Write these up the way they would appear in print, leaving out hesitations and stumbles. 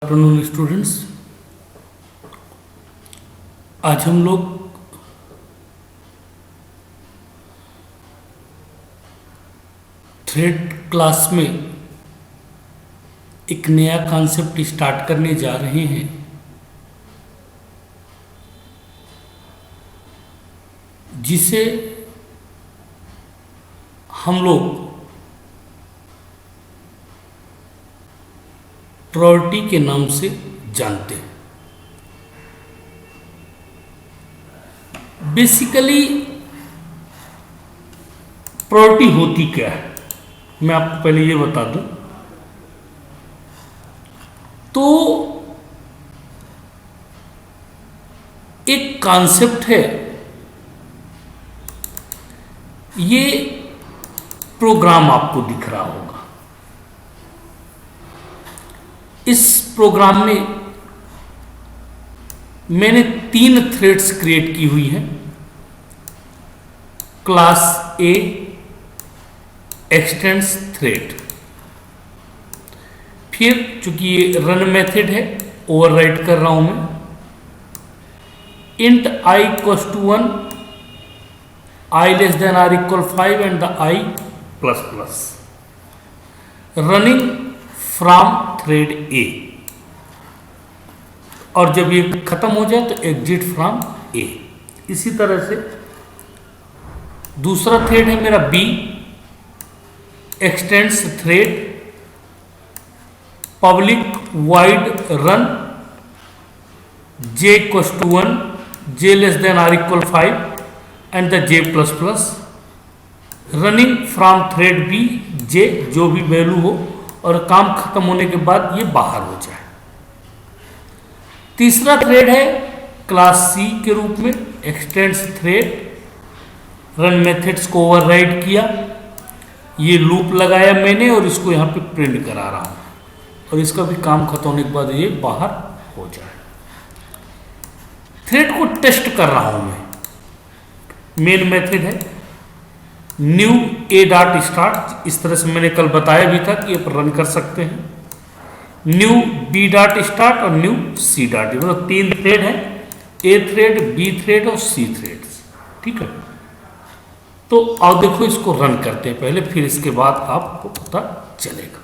Afternoon students, आज हम लोग थ्रेड क्लास में एक नया कॉन्सेप्ट स्टार्ट करने जा रहे हैं जिसे हम लोग प्रायोरिटी के नाम से जानते हैं। बेसिकली प्रायोरिटी होती क्या है, मैं आपको पहले ये बता दूं। तो एक कॉन्सेप्ट है, ये प्रोग्राम आपको दिख रहा होगा। इस प्रोग्राम में मैंने 3 थ्रेड्स क्रिएट की हुई है। क्लास ए एक्सटेंड्स थ्रेड, फिर चूंकि ये रन मेथड है ओवरराइट कर रहा हूं मैं। Int i equals to 1, i less than or equal 5 and the i plus plus, running from thread A, और जब ये खत्म हो जाए तो एग्जिट फ्रॉम ए। इसी तरह से दूसरा थ्रेड है मेरा B extends thread, public void run j equals to 1, j less than or equal 5 and the j plus plus, running from thread B j, जो भी वैल्यू हो और काम खत्म होने के बाद ये बाहर हो जाए। तीसरा थ्रेड है क्लास सी के रूप में एक्सटेंड्स थ्रेड, रन मेथड्स को ओवरराइड किया, ये लूप लगाया मैंने और इसको यहाँ पे प्रिंट करा रहा हूँ और इसका भी काम खत्म होने के बाद ये बाहर हो जाए। थ्रेड को टेस्ट कर रहा हूँ मैं। मेन मेथड है न्यू ए डॉट स्टार्ट, इस तरह से मैंने कल बताया भी था कि आप रन कर सकते हैं। न्यू बी डॉट स्टार्ट और न्यू सी डॉट, मतलब 3 थ्रेड है, ए थ्रेड, बी थ्रेड और सी थ्रेड। ठीक है, तो अब देखो इसको रन करते हैं पहले, फिर इसके बाद आपको पता चलेगा।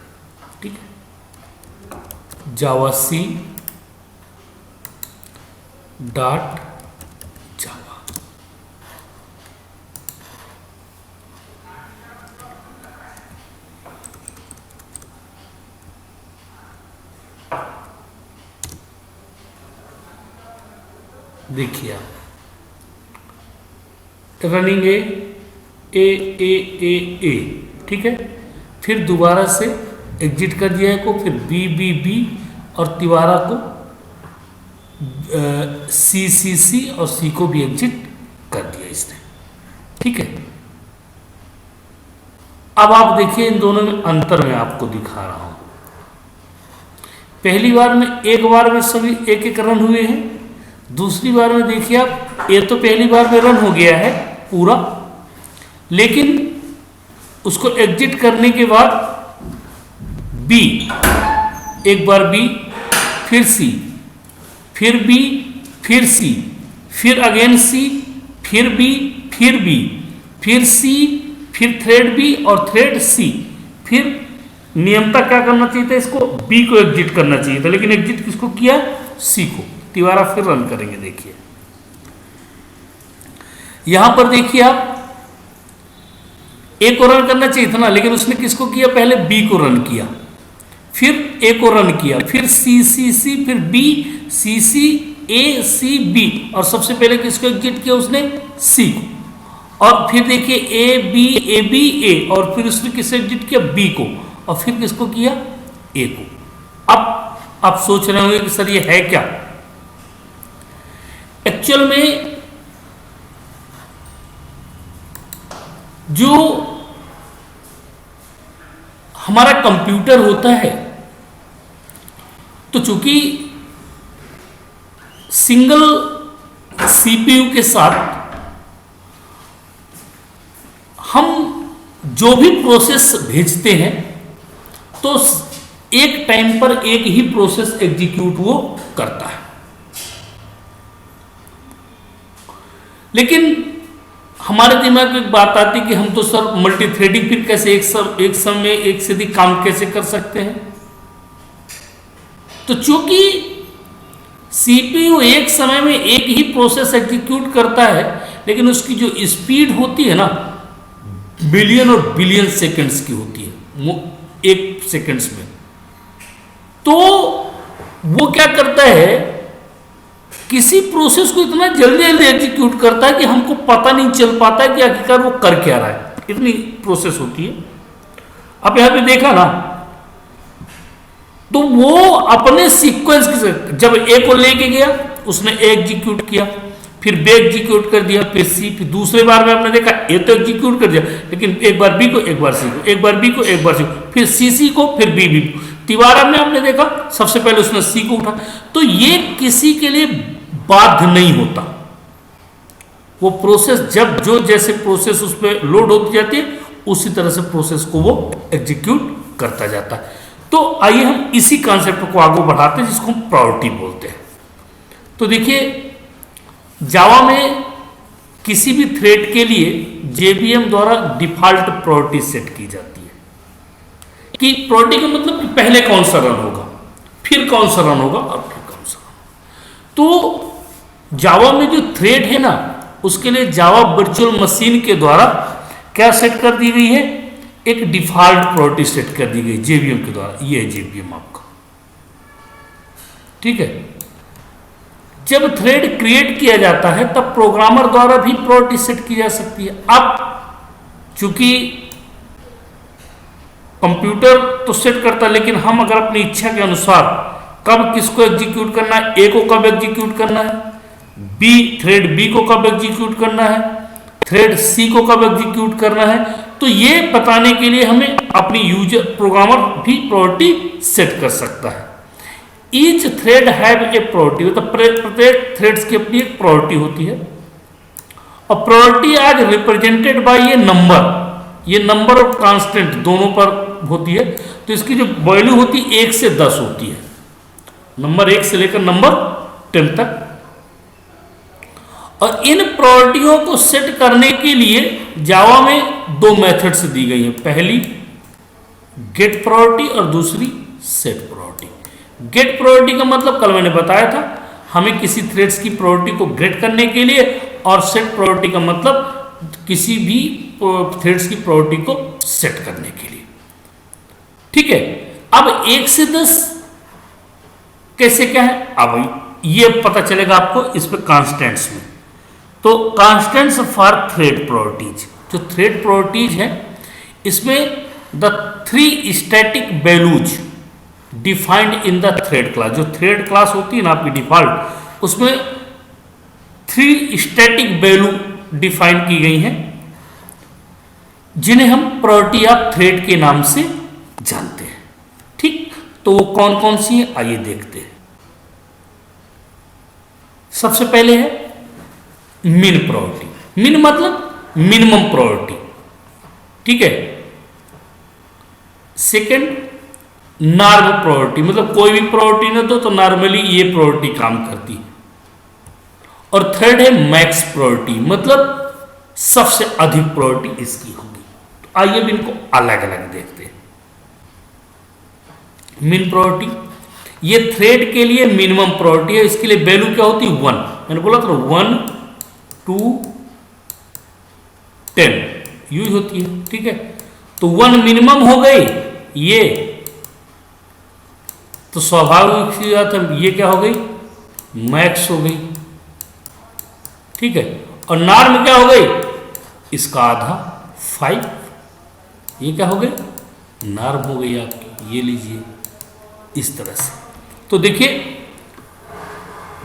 ठीक है, जावा सी डॉट जावा, देखिए आप रनिंग ए ए ए ए ए, ठीक है, फिर दोबारा से एग्जिट कर दिया है को, फिर बी बी बी और तिवारा को सी सी सी और सी को भी एग्जिट कर दिया इसने। ठीक है, अब आप देखिए इन दोनों में अंतर मैं आपको दिखा रहा हूं। पहली बार में एक बार में सभी एक एक रन हुए हैं, दूसरी बार में देखिए आप ए तो पहली बार में रन हो गया है पूरा, लेकिन उसको एग्जिट करने के बाद बी, एक बार बी, फिर सी, फिर बी, फिर सी, फिर अगेन सी, फिर बी, फिर बी, फिर सी, फिर थ्रेड बी और थ्रेड सी। फिर नियमता क्या करना चाहिए था, इसको बी को एग्जिट करना चाहिए था, लेकिन एग्जिट किसको किया, सी को। तिवारा फिर रन करेंगे। देखिए यहां पर देखिए आप ए को रन करना चाहिए था ना, लेकिन उसने किसको किया, पहले बी को रन किया, फिर ए को रन किया, फिर सी सी सी, फिर बी सी सी, ए सी बी, और सबसे पहले किसको एग्जिट किया उसने, सी को। और फिर देखिए ए बी ए, और फिर उसने किसको एग्जिट किया, बी को, और फिर किसको किया, ए को। अब आप सोच रहे होंगे कि सर ये है क्या। एक्चुअल में जो हमारा कंप्यूटर होता है, तो चूंकि सिंगल सीपीयू के साथ हम जो भी प्रोसेस भेजते हैं तो एक टाइम पर एक ही प्रोसेस एग्जीक्यूट वो करता है। लेकिन हमारे दिमाग में एक बात आती है कि हम तो सर मल्टी थ्रेडिंग फिर कैसे एक समय एक से अधिक काम कैसे कर सकते हैं। तो चूंकि सीपीयू एक समय में एक ही प्रोसेस एग्जीक्यूट करता है, लेकिन उसकी जो स्पीड होती है ना बिलियन और बिलियन सेकंड्स की होती है एक सेकंड्स में, तो वो क्या करता है किसी प्रोसेस को इतना जल्दी जल्दी एग्जीक्यूट करता है कि हमको पता नहीं चल पाता है कि आखिरकार वो कर क्या रहा है, इतनी प्रोसेस होती है। अब यहां पे देखा ना, तो वो अपने सीक्वेंस के जब ए को लेके गया उसने ए एग्जीक्यूट किया, फिर बी एग्जीक्यूट कर दिया, फिर सी, फिर दूसरे बार में आपने देखा ए तो एग्जीक्यूट कर दिया, लेकिन एक बार बी को, एक बार सी को, एक बार बी को, एक बार सी को, फिर सी को, फिर बी को। तिवारा में आपने देखा सबसे पहले उसने सी को उठा। तो ये किसी के लिए बाध्य नहीं होता। वो प्रोसेस जब जो जैसे प्रोसेस उस पर लोड होती जाती है उसी तरह से प्रोसेस को वो एग्जीक्यूट करता जाता है। तो आइए हम इसी कॉन्सेप्ट को आगे बढ़ाते हैं जिसको हम प्रायोरिटी बोलते हैं। तो देखिए जावा में किसी भी थ्रेड के लिए जेवीएम द्वारा डिफॉल्ट प्रायोरिटी सेट की जाती है कि प्रायोरिटी का मतलब कि पहले कौन सा रन होगा, फिर कौन सा रन होगा और फिर कौन सा रन। तो जावा में जो थ्रेड है ना उसके लिए जावा वर्चुअल मशीन के द्वारा क्या सेट कर दी गई है, एक डिफॉल्ट प्रायोरिटी सेट कर दी गई जेवीएम के द्वारा। ये है जेवीएम आपका, ठीक है। जब थ्रेड क्रिएट किया जाता है तब प्रोग्रामर द्वारा भी प्रायोरिटी सेट की जा सकती है। अब चूंकि कंप्यूटर तो सेट करता है, लेकिन हम अगर अपनी इच्छा के अनुसार कब किसको एग्जीक्यूट करना है, ए को कब एग्जीक्यूट करना है, थ्रेड बी को कब एग्जीक्यूट करना है, थ्रेड सी को कब एग्जीक्यूट करना है, तो ये बताने के लिए हमें अपनी यूजर प्रोग्रामर भी प्रायोरिटी सेट कर सकता है। Each thread have a priority, मतलब प्रत्येक थ्रेड्स की अपनी एक प्रायोरिटी होती है। और प्रायोरिटी आज रिप्रेजेंटेड बाय ये नंबर और कांस्टेंट दोनों पर होती है। तो इसकी जो वैल्यू होती है 1 से 10 होती है, नंबर 1 से लेकर नंबर 10 तक। और इन प्रायोरिटियों को सेट करने के लिए जावा में 2 मेथड्स दी गई हैं। पहली गेट प्रायोरिटी और दूसरी सेट प्रायोरिटी। गेट प्रायोरिटी का मतलब कल मैंने बताया था, हमें किसी थ्रेड्स की प्रायोरिटी को गेट करने के लिए, और सेट प्रायोरिटी का मतलब किसी भी थ्रेड्स की प्रायोरिटी को सेट करने के लिए, ठीक है। अब 1 से 10 कैसे क्या है, अब ये पता चलेगा आपको इस पे कांस्टेंट्स में। तो कांस्टेंट्स फॉर थ्रेड प्रायोरिटीज, जो थ्रेड प्रायोरिटीज है इसमें the 3 static values defined in the thread class, जो थ्रेड क्लास होती है ना आपकी डिफॉल्ट, उसमें 3 स्टैटिक वैल्यू डिफाइन की गई हैं जिन्हें हम प्रायोरिटी ऑफ थ्रेड के नाम से जानते हैं, ठीक। तो वो कौन कौन सी है आइए देखते हैं। सबसे पहले है मिन प्रायोरिटी। मिन मतलब मिनिमम प्रायोरिटी, ठीक है। सेकंड नॉर्म प्रायोरिटी, मतलब कोई भी प्रायोरिटी ना दो तो नॉर्मली ये प्रायोरिटी काम करती है। और थर्ड है मैक्स प्रायोरिटी, मतलब सबसे अधिक प्रायोरिटी इसकी होगी। तो आइए अब इनको अलग अलग देखते हैं। मिन प्रायोरिटी, ये थ्रेड के लिए मिनिमम प्रायोरिटी है। इसके लिए वैल्यू क्या होती है 1, मैंने बोला था 1 2 10 यूज होती है, ठीक है। तो 1 मिनिमम हो गई ये, तो स्वाभाविक सी बात है ये क्या हो गई मैक्स हो गई, ठीक है। और नॉर्म क्या हो गई इसका आधा 5, ये क्या हो गई नॉर्म हो गई आपकी, ये लीजिए इस तरह से। तो देखिए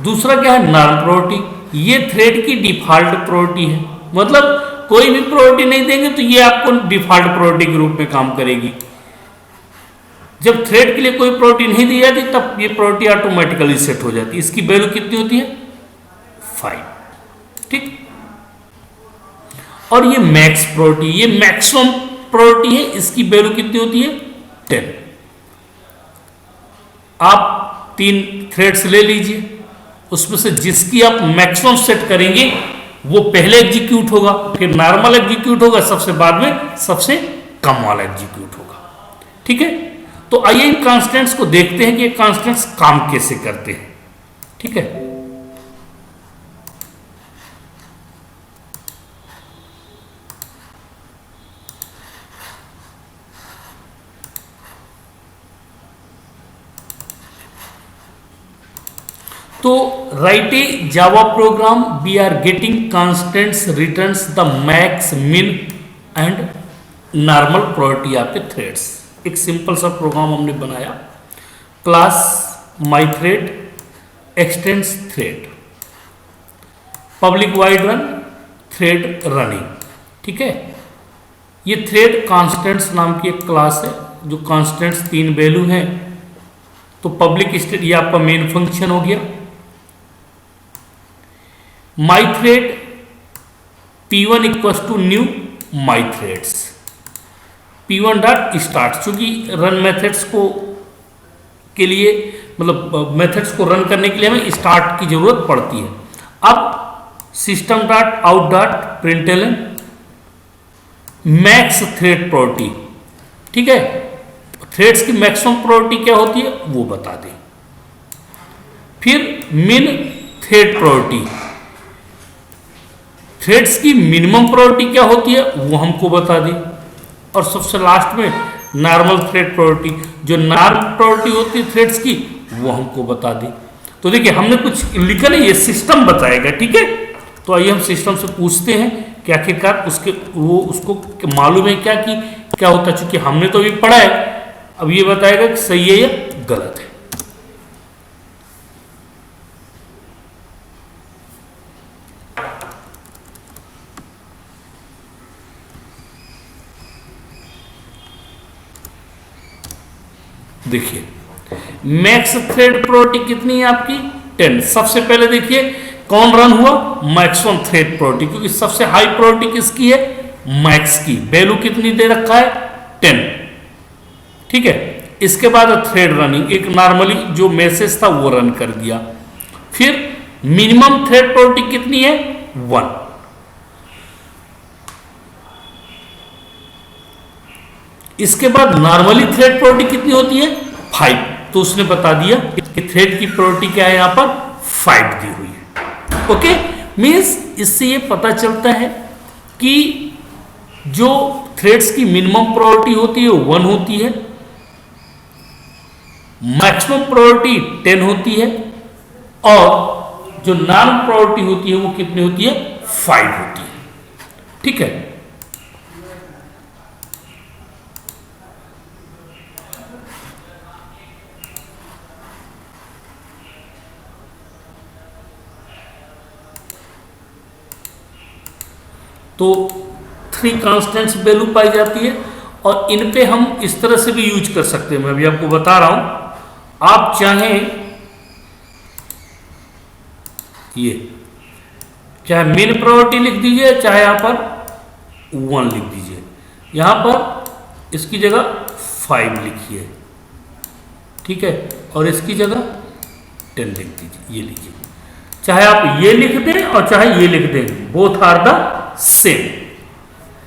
दूसरा क्या है नॉर्म प्रायोरिटी, ये थ्रेड की डिफॉल्ट प्रायोरिटी है, मतलब कोई भी प्रायोरिटी नहीं देंगे तो ये आपको डिफॉल्ट प्रायोरिटी के रूप में काम करेगी। जब थ्रेड के लिए कोई प्रायोरिटी नहीं दी जाती तब ये प्रायोरिटी ऑटोमेटिकली सेट हो जाती है। इसकी वैल्यू कितनी होती है 5, ठीक। और ये मैक्स प्रायोरिटी, ये मैक्सिमम प्रायोरिटी है, इसकी वैल्यू कितनी होती है 10। आप 3 थ्रेड्स ले लीजिए, उसमें से जिसकी आप मैक्सिमम सेट करेंगे वो पहले एग्जीक्यूट होगा, फिर नॉर्मल एग्जीक्यूट होगा, सबसे बाद में सबसे कम वाला एग्जीक्यूट होगा। ठीक है, तो आइए इन कांस्टेंट्स को देखते हैं कि ये कांस्टेंट्स काम कैसे करते हैं। ठीक है, तो write a Java program we are getting constants returns the max min and normal priority of the threads. एक सिंपल सा प्रोग्राम हमने बनाया, class my thread extends thread, public void run, thread running. ठीक है, ये थ्रेड कांस्टेंट्स नाम की एक क्लास है, जो कांस्टेंट्स 3 वैल्यू हैं। तो पब्लिक स्टेट ये आपका मेन फंक्शन हो गया। My thread P1 equals to new my threads, P1 dot start, चूंकि रन मेथड्स को के लिए मतलब मेथड्स को रन करने के लिए हमें स्टार्ट की जरूरत पड़ती है। अब system dot out dot println max thread priority. ठीक है, थ्रेड्स की मैक्सिमम प्रायोरिटी क्या होती है वो बता दें। फिर मिन थ्रेड प्रायोरिटी, थ्रेड्स की मिनिमम प्रायोरिटी क्या होती है वो हमको बता दें। और सबसे लास्ट में नॉर्मल थ्रेड प्रायोरिटी, जो नॉर्मल प्रायोरिटी होती है थ्रेड्स की वो हमको बता दें। तो देखिए हमने कुछ लिखा नहीं, ये सिस्टम बताएगा। ठीक है, तो आइए हम सिस्टम से पूछते हैं कि आखिरकार उसको मालूम है क्या कि क्या होता है। चूंकि हमने तो अभी पढ़ा है, अब ये बताएगा कि सही है या गलत है। देखिए मैक्स थ्रेड प्रायोरिटी कितनी है आपकी 10। सबसे पहले देखिए कौन रन हुआ, मैक्सिमम थ्रेड प्रायोरिटी, क्योंकि सबसे हाई प्रायोरिटी किसकी है, मैक्स की। वैल्यू कितनी दे रखा है 10। ठीक है, इसके बाद थ्रेड रनिंग, एक नॉर्मली जो मैसेज था वो रन कर दिया। फिर मिनिमम थ्रेड प्रायोरिटी कितनी है 1। इसके बाद नॉर्मली थ्रेड प्रायोरिटी कितनी होती है 5। तो उसने बता दिया कि थ्रेड की प्रायोरिटी क्या है, यहां पर 5 दी हुई है। ओके, मींस इससे ये पता चलता है कि जो थ्रेड्स की मिनिमम प्रायोरिटी होती है 1 होती है, मैक्सिमम प्रायोरिटी 10 होती है, और जो नॉन प्रायोरिटी होती है वो कितनी होती है 5 होती है। ठीक है, तो 3 कांस्टेंट्स वैल्यू पाई जाती है, और इन पे हम इस तरह से भी यूज कर सकते हैं। मैं अभी आपको बता रहा हूं, आप चाहें ये चाहे मेन प्रायोरिटी लिख दीजिए, चाहे यहां पर 1 लिख दीजिए, यहां पर इसकी जगह 5 लिखिए। ठीक है, और इसकी जगह 10 लिख दीजिए, ये लीजिए। चाहे आप ये लिख दें और चाहे ये लिख दें, बोथ आर द सेम।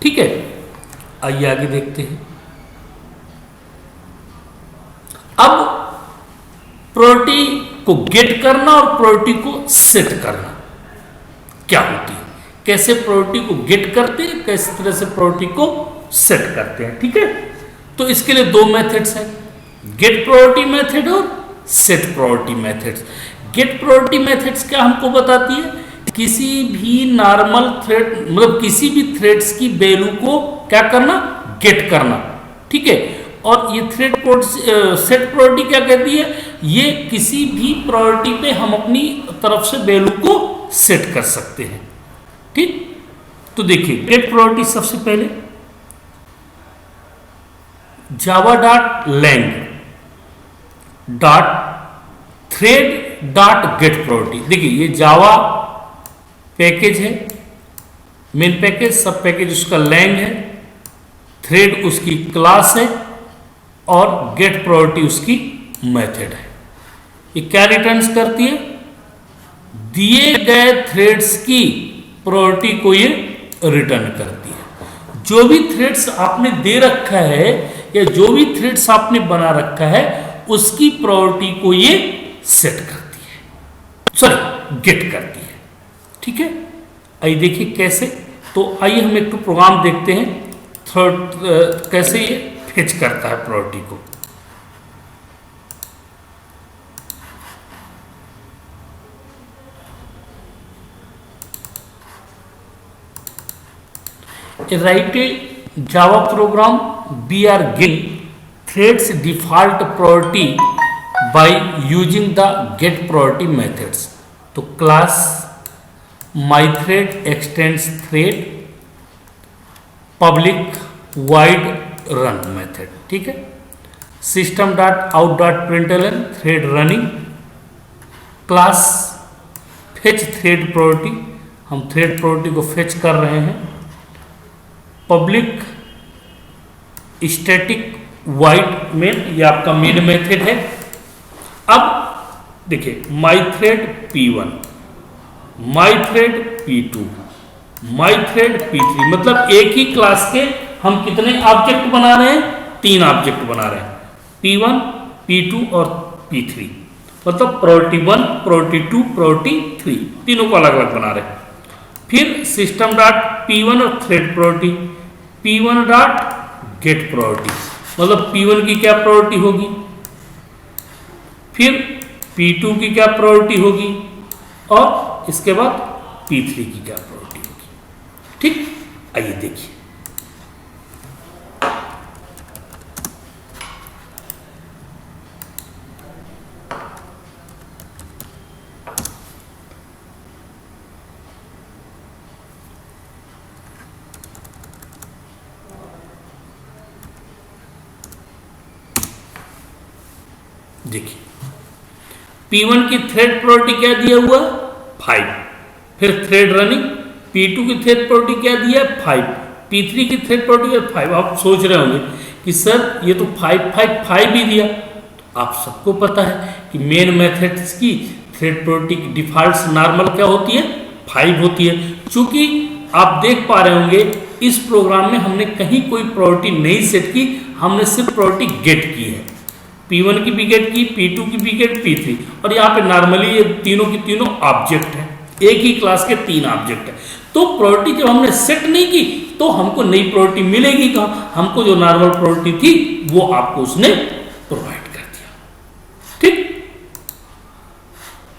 ठीक है, आइए आगे देखते हैं। अब प्रायोरिटी को गेट करना और प्रायोरिटी को सेट करना क्या होती है, कैसे प्रायोरिटी को गेट करते हैं, कैसे तरह से प्रायोरिटी को सेट करते हैं। ठीक है, तो इसके लिए 2 मेथड्स हैं, गेट प्रायोरिटी मेथड और set priority methods. Get priority methods क्या हमको बताती है, किसी भी नॉर्मल थ्रेड मतलब किसी भी थ्रेड्स की वैल्यू को क्या करना, गेट करना। ठीक है, और ये थ्रेड सेट प्रायोरिटी क्या कहती है, ये किसी भी प्रायोरिटी पे हम अपनी तरफ से वैल्यू को सेट कर सकते हैं। ठीक, तो देखिए गेट प्रायोरिटी सबसे पहले Java dot lang dot thread dot get priority. देखिए ये जावा पैकेज है, मेन पैकेज, सब पैकेज उसका लैंग है, थ्रेड उसकी क्लास है, और गेट प्रायोरिटी उसकी मेथड है। ये क्या रिटर्न्स करती है? दिए गए थ्रेड्स की प्रायोरिटी को ये रिटर्न करती है। जो भी थ्रेड्स आपने दे रखा है या जो भी थ्रेड्स आपने बना रखा है उसकी प्रायोरिटी को ये सेट करती है, सॉरी गेट करती है। ठीक है, आइए देखिए कैसे। तो आइए हम एक तो प्रोग्राम देखते हैं थर्ड कैसे ये फेच करता है प्रायोरिटी को। Write a Java program. We are getting threads default priority by using the get priority methods. तो class myThread extends thread public void run method। ठीक है, system dot out dot println thread running class fetch thread priority, हम thread priority को fetch कर रहे हैं। Public static wide main, ये आपका मेन मेथड है। अब देखिए myThread P1, myThread P2, myThread P3, मतलब एक ही क्लास के हम कितने ऑब्जेक्ट बना रहे हैं? 3 ऑब्जेक्ट बना रहे हैं, P1, P2 और P3। मतलब प्रायोरिटी 1, प्रायोरिटी 2, प्रायोरिटी 3, तीनों को अलग अलग बना रहे हैं। फिर सिस्टम डॉट P1 और thread priority, P1 dot get priority, मतलब P1 की क्या प्रायोरिटी होगी, फिर P2 की क्या प्रायोरिटी होगी और इसके बाद P3 की क्या प्रायोरिटी होगी। ठीक, आइए देखिए। देखिए P1 की थ्रेड प्रायोरिटी क्या दिया हुआ? 5। फिर थ्रेड रनिंग। P2 की थ्रेड प्रायोरिटी क्या दिया? 5। P3 की थ्रेड प्रायोरिटी 5। आप सोच रहे होंगे कि सर ये तो 5 ही दिया। तो आप सबको पता है कि मेन मेथड्स की थ्रेड प्रायोरिटी की डिफॉल्ट नॉर्मल क्या होती है? 5 होती है। चूंकि आप देख पा रहे होंगे इस प्रोग्राम में हमने कहीं कोई प्रायोरिटी नहीं सेट की, हमने सिर्फ प्रायोरिटी गेट की है। P1 की भी गेट की, P2 की भी गेट, P3, और यहाँ पे नॉर्मली ये तीनों की तीनों ऑब्जेक्ट है, एक ही क्लास के 3 ऑब्जेक्ट है। तो प्रायोरिटी जब हमने सेट नहीं की तो हमको नई प्रायोरिटी मिलेगी कहाँ? हमको जो नॉर्मल प्रायोरिटी थी वो आपको उसने प्रोवाइड कर दिया। ठीक,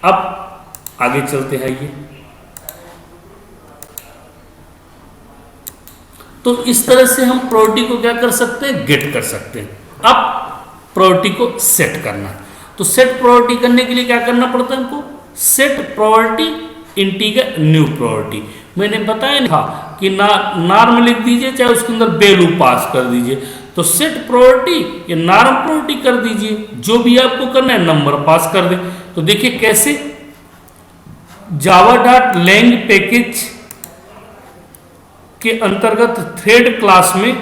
अब आगे चलते हैं। ये तो इस तरह से हम प्रायोरिटी को क्या कर सकते हैं? गेट कर सकते हैं। अब प्रायोरिटी को सेट करना, तो सेट प्रायोरिटी करने के लिए क्या करना पड़ता है हमको? Set priority integer new priority. मैंने बताया था कि नॉर्म लिख दीजिए, चाहे उसके अंदर वैल्यू पास कर दीजिए। तो सेट प्रायोरिटी या नॉर्म प्रायोरिटी कर दीजिए, जो भी आपको करना है नंबर पास कर दे। तो देखिए कैसे, java.lang पैकेज के अंतर्गत थ्रेड क्लास में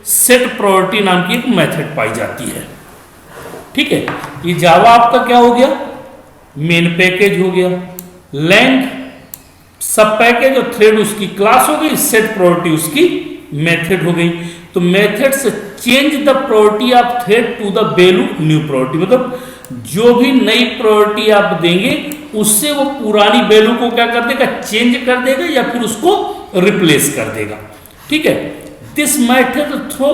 सेट प्रायोरिटी नाम की एक मेथड पाई जाती है। ठीक है, ये जावा आपका क्या हो गया? मेन पैकेज हो गया, लैंग सब पैकेज और थ्रेड उसकी क्लास हो गई, सेट प्रायोरिटी उसकी मेथड हो गई। तो मेथड से change the priority of thread to the value new priority, मतलब जो भी नई प्रायोरिटी आप देंगे उससे वो पुरानी वैल्यू को क्या कर देगा? चेंज कर देगा या फिर उसको रिप्लेस कर देगा। ठीक है, this method throw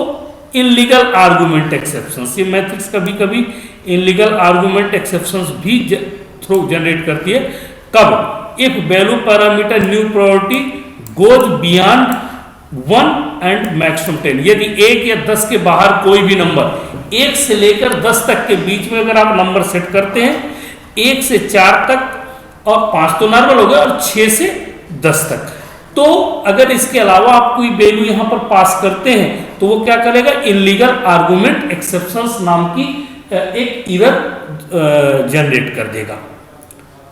illegal argument exceptions, ये मेथड्स कभी कभी इनलीगल आर्गुमेंट एक्सेप्शंस भी थ्रो जनरेट करती है। कब? If value parameter new priority goes beyond 1 and maximum 10, यदि 1 या 10 के बाहर कोई भी नंबर 1 से लेकर 10 तक के बीच में अगर आप नंबर सेट करते हैं, 1 से 4 तक और 5 तो नॉर्मल हो गया, और 6 से 10 तक, तो अगर इसके अलावा आप कोई वैल्यू यहां पर पास करते हैं तो वो क्या करेगा? इनलीगल आर्गुमेंट एक्सेप्शंस नाम की एक एरर जनरेट कर देगा।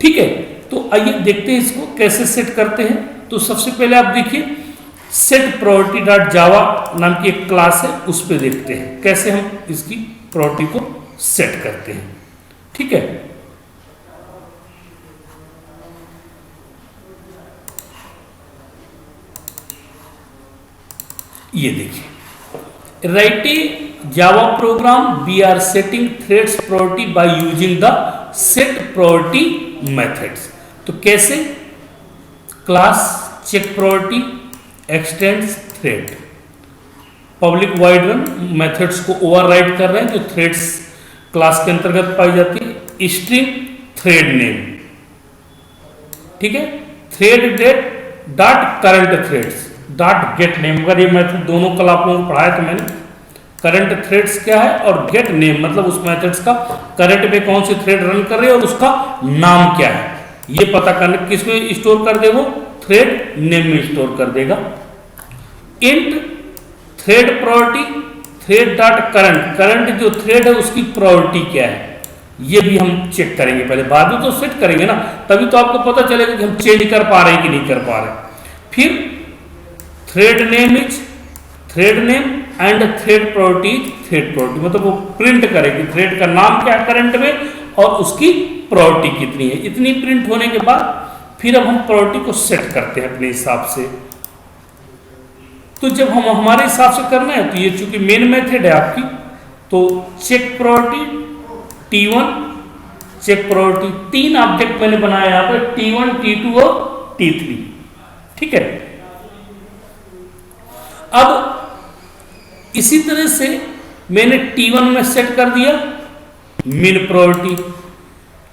ठीक है, तो आइए देखते हैं इसको कैसे सेट करते हैं। तो सबसे पहले आप देखिए सेट प्रायोरिटी डॉट जावा नाम की एक क्लास है, उस पर देखते हैं कैसे हम इसकी प्रायोरिटी को सेट करते हैं। ठीक है, ये देखिए, write a Java program we are setting threads priority by using the set priority methods. तो कैसे? Class check priority extends thread, public void run methods को ओवरराइड कर रहे हैं जो थ्रेड्स क्लास के अंतर्गत पाई जाती है। स्ट्रिंग थ्रेड नेम, ठीक है, thread date dot current threads dot get name. अगर ये मेथड दोनों कल आप लोगों को पढ़ाया तो मैंने, करंट थ्रेड्स क्या है और गेट नेम मतलब उस मेथड्स का करंट में कौन सी थ्रेड रन कर रही है और उसका नाम क्या है, ये पता करने किस में स्टोर कर दे, वो थ्रेड नेम में स्टोर कर देगा। Int thread priority thread dot current, current जो थ्रेड है उसकी प्रायोरिटी क्या है ये भी हम चेक करेंगे, पहले बाद में तो सेट करेंगे ना, तभी तो आपको पता चलेगा कि हम चेंज कर पा रहे हैं कि नहीं कर पा रहे। फिर thread name is thread name and thread priority is thread priority, मतलब वो प्रिंट करेगी थ्रेड का नाम क्या है करंट में और उसकी प्रायोरिटी कितनी है। इतनी प्रिंट होने के बाद फिर अब हम प्रायोरिटी को सेट करते हैं अपने हिसाब से। तो जब हम हमारे हिसाब से करना है तो ये चूंकि मेन मेथड है आपकी, तो check priority T1 check priority, 3 object मैंने बनाया यहां पर T1 T2 और T3, ठीक है। अब इसी तरह से मैंने T1 में सेट कर दिया मिन प्रायोरिटी,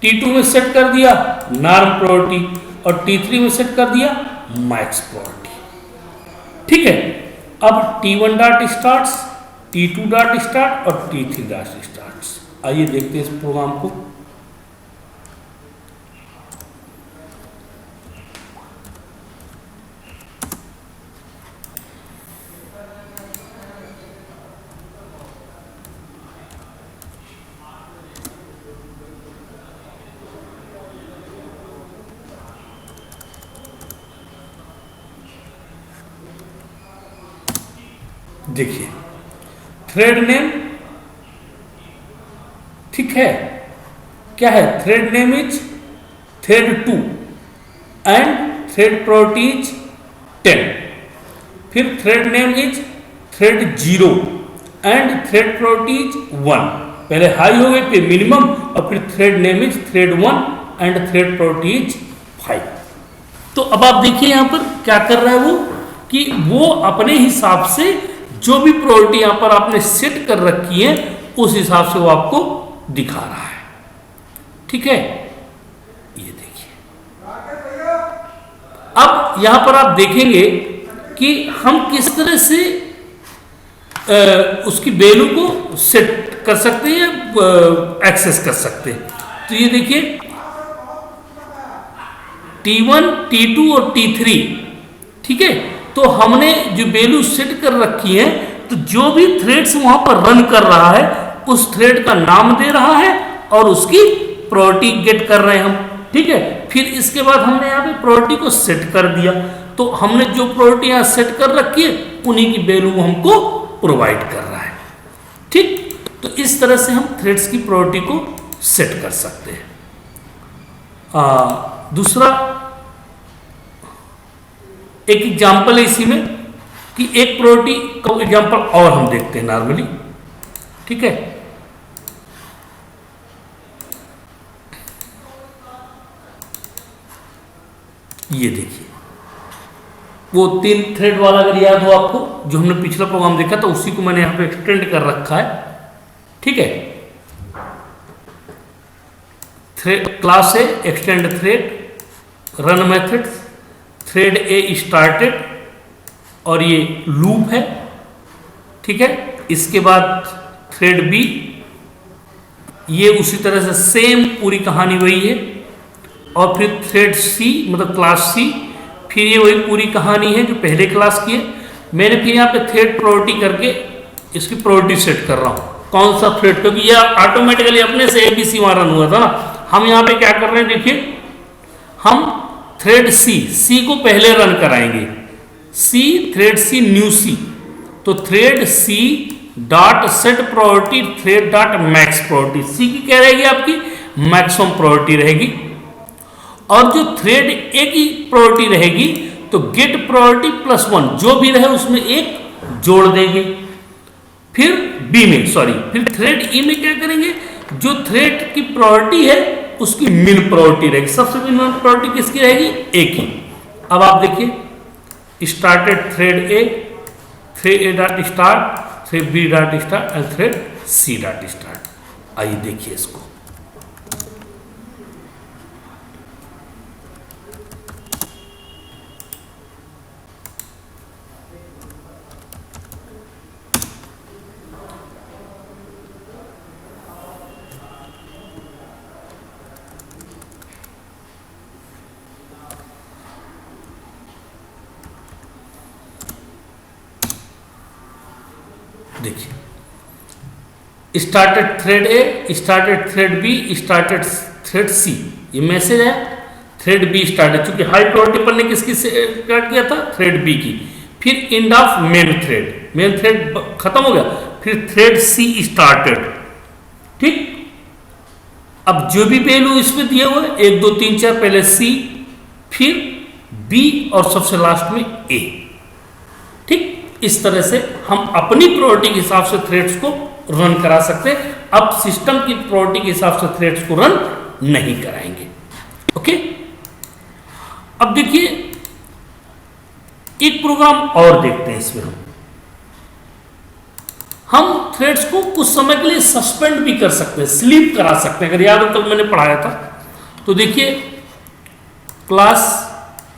T2 में सेट कर दिया नॉर्म प्रायोरिटी और T3 में सेट कर दिया मैक्स प्रायोरिटी, ठीक है। अब T1 dot start, T2 dot start और T3 डॉट स्टार्ट। आइए देखते हैं इस प्रोग्राम को। देखिए थ्रेड नेम, ठीक है, क्या है, thread name is thread 2 and thread priority is 10। फिर thread name is thread 0 and thread priority is 1। पहले हाई हो गए फिर मिनिमम और फिर thread name is thread 1 and thread priority is 5। तो अब आप देखिए यहां पर क्या कर रहा है वो, कि वो अपने हिसाब से जो भी प्रायोरिटी यहां पर आपने सेट कर रखी है उस हिसाब से वो आपको दिखा रहा है, ठीक है। ये देखिए, अब यहां पर आप देखेंगे कि हम किस तरह से उसकी वैल्यू को सेट कर सकते हैं, एक्सेस कर सकते हैं। तो ये देखिए T1 T2 और T3, ठीक है। तो हमने जो वैल्यू सेट कर रखी है, तो जो भी थ्रेड्स वहां पर रन कर रहा है उस थ्रेड का नाम दे रहा है और उसकी प्रायोरिटी गेट कर रहे हैं हम, ठीक है। फिर इसके बाद हमने यहाँ पे प्रायोरिटी को सेट कर दिया, तो हमने जो प्रायोरिटी यहाँ सेट कर रखी है उन्हीं की वैल्यू हमको प्रोवाइड कर रहा है, ठीक। तो इस तरह से हम थ्रेड्स की प्रायोरिटी को सेट कर सकते हैं। दूसरा एक एग्जाम्पल है इसी में कि एक प्रायोरिटी का एग्जाम्पल और हम देखते हैं नॉर्मली, ठीक है। ये देखिए वो 3 थ्रेड वाला अगर याद हो आपको, जो हमने पिछला प्रोग्राम देखा था उसी को मैंने यहां पे एक्सटेंड कर रखा है, ठीक है। थ्रेड क्लास है extend thread run method, thread A started और ये लूप है, ठीक है। इसके बाद थ्रेड बी, ये उसी तरह से सेम पूरी कहानी वही है। और फिर थ्रेड सी मतलब क्लास सी, फिर ये वही पूरी कहानी है जो पहले क्लास की है। मैंने फिर यहाँ पे थ्रेड प्रायोरिटी करके इसकी प्रायोरिटी सेट कर रहा हूँ कौन सा थ्रेड, क्योंकि यह ऑटोमेटिकली अपने से ABC वहाँ रन हुआ था ना। हम यहाँ पे क्या कर रहे हैं देखिए, हम थ्रेड सी को पहले रन कराएंगे, थ्रेड सी न्यू सी, तो thread C dot set priority thread dot max priority, C की क्या रहेगी आपकी मैक्सिमम प्रायोरिटी रहेगी। और जो थ्रेड ए की प्रायोरिटी रहेगी तो गेट प्रायोरिटी +1, जो भी रहे उसमें एक जोड़ देंगे। फिर बी में फिर थ्रेड ई में क्या करेंगे, जो थ्रेड की प्रायोरिटी है उसकी मिन प्रायोरिटी रहेगी। सबसे मिनिमम प्रायोरिटी किसकी रहेगी, ए की। अब आप देखिए, started thread A, thread A dot start, thread B dot start and thread C dot start. आइए देखिए इसको। देखिए, started thread A, started thread B, started thread C, ये मैसेज है। थ्रेड बी स्टार्टेड, चूंकि हाई प्रायोरिटी पर ने किसकी स्टार्ट किया था, थ्रेड बी की। फिर एंड ऑफ मेन थ्रेड खत्म हो गया, फिर थ्रेड सी स्टार्टेड। ठीक, अब जो भी वैल्यू इसमें दिया हुआ है 1 2 3 4, पहले सी, फिर बी और सबसे लास्ट में ए। ठीक, इस तरह से हम अपनी प्रायोरिटी के हिसाब से थ्रेड्स को रन करा सकते हैं। अब सिस्टम की प्रायोरिटी के हिसाब से थ्रेड्स को रन नहीं कराएंगे। ओके, अब देखिए एक प्रोग्राम और देखते हैं। इसमें हम थ्रेड्स को कुछ समय के लिए सस्पेंड भी कर सकते हैं, स्लीप करा सकते हैं। अगर याद हो कल मैंने पढ़ाया था, तो देखिए क्लास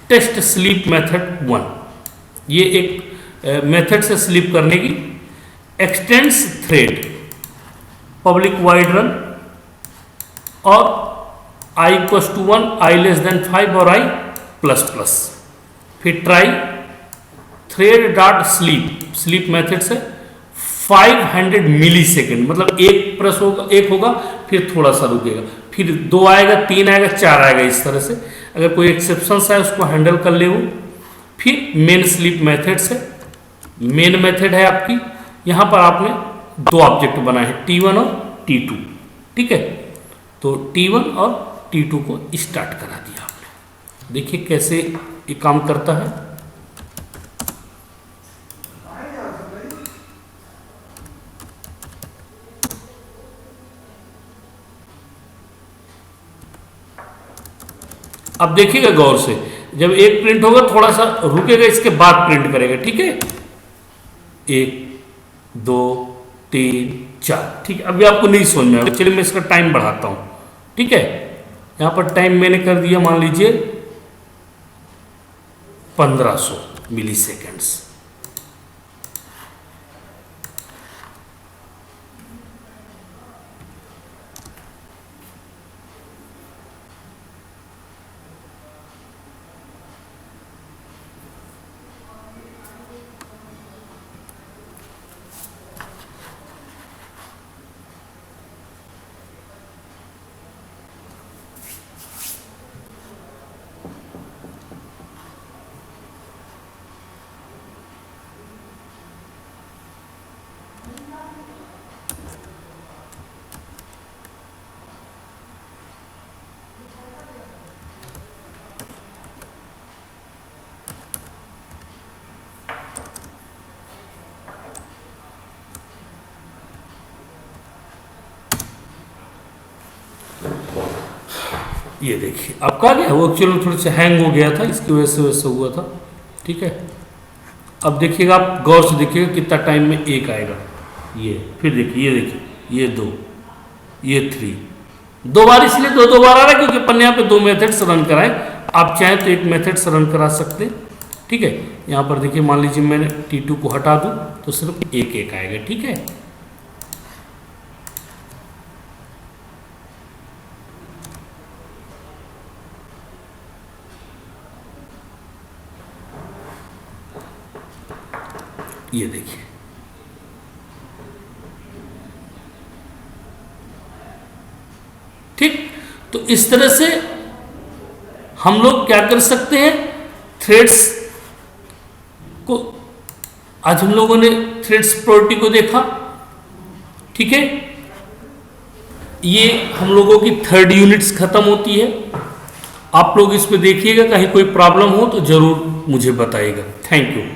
टेस्ट स्लीप मेथड 1, ये एक मेथड से स्लीप करने की। Extends thread public void run और i equals to 1, i less than 5 और i प्लस प्लस। फिर try thread dot sleep method से 500 मिली सेकेंड, मतलब एक प्रेस होगा, एक होगा, फिर थोड़ा सा रुकेगा, फिर 2 आएगा, 3 आएगा, 4 आएगा, इस तरह से। अगर कोई एक्सेप्शंस है उसको हैंडल कर ले वो। फिर मेन स्लीप मेथड से, मेन मेथड है आपकी, यहां पर आपने 2 ऑब्जेक्ट बनाए हैं, T1 और T2। ठीक है, तो T1 और T2 को स्टार्ट करा दिया आपने। देखिए कैसे ये काम करता है। अब देखिएगा गौर से, जब एक प्रिंट होगा थोड़ा सा रुकेगा, इसके बाद प्रिंट करेगा। ठीक है, 1 2 3 4। ठीक है, अभी आपको नहीं समझ में आएगा, चलिए मैं इसका टाइम बढ़ाता हूं। ठीक है, यहां पर टाइम मैंने कर दिया, मान लीजिए 1500 मिली सेकेंड्स। ये देखिए आपका क्या वो एक्चुअली थोड़ा सा हैंग हो गया था, इसकी वजह से वैसे हुआ था। ठीक है, अब देखिएगा आप गौर से देखिएगा कितना टाइम में 1 आएगा, ये फिर देखिए, ये देखिए, ये 2, ये 3, 2 बार, इसलिए 2 बार आ रहा है क्योंकि अपन यहाँ पे 2 मेथड्स रन कराए। आप चाहें तो एक मेथड से रन करा सकते हैं। ठीक है, यहाँ पर देखिए मान लीजिए मैंने T2 को हटा दूँ तो सिर्फ 1 आएगा। ठीक है, ये देखिए ठीक। तो इस तरह से हम लोग क्या कर सकते हैं, थ्रेड्स को, आज हम लोगों ने थ्रेड्स प्रायोरिटी को देखा। ठीक है, ये हम लोगों की 3rd यूनिट्स खत्म होती है। आप लोग इस पे देखिएगा, कहीं कोई प्रॉब्लम हो तो जरूर मुझे बताइएगा। Thank you.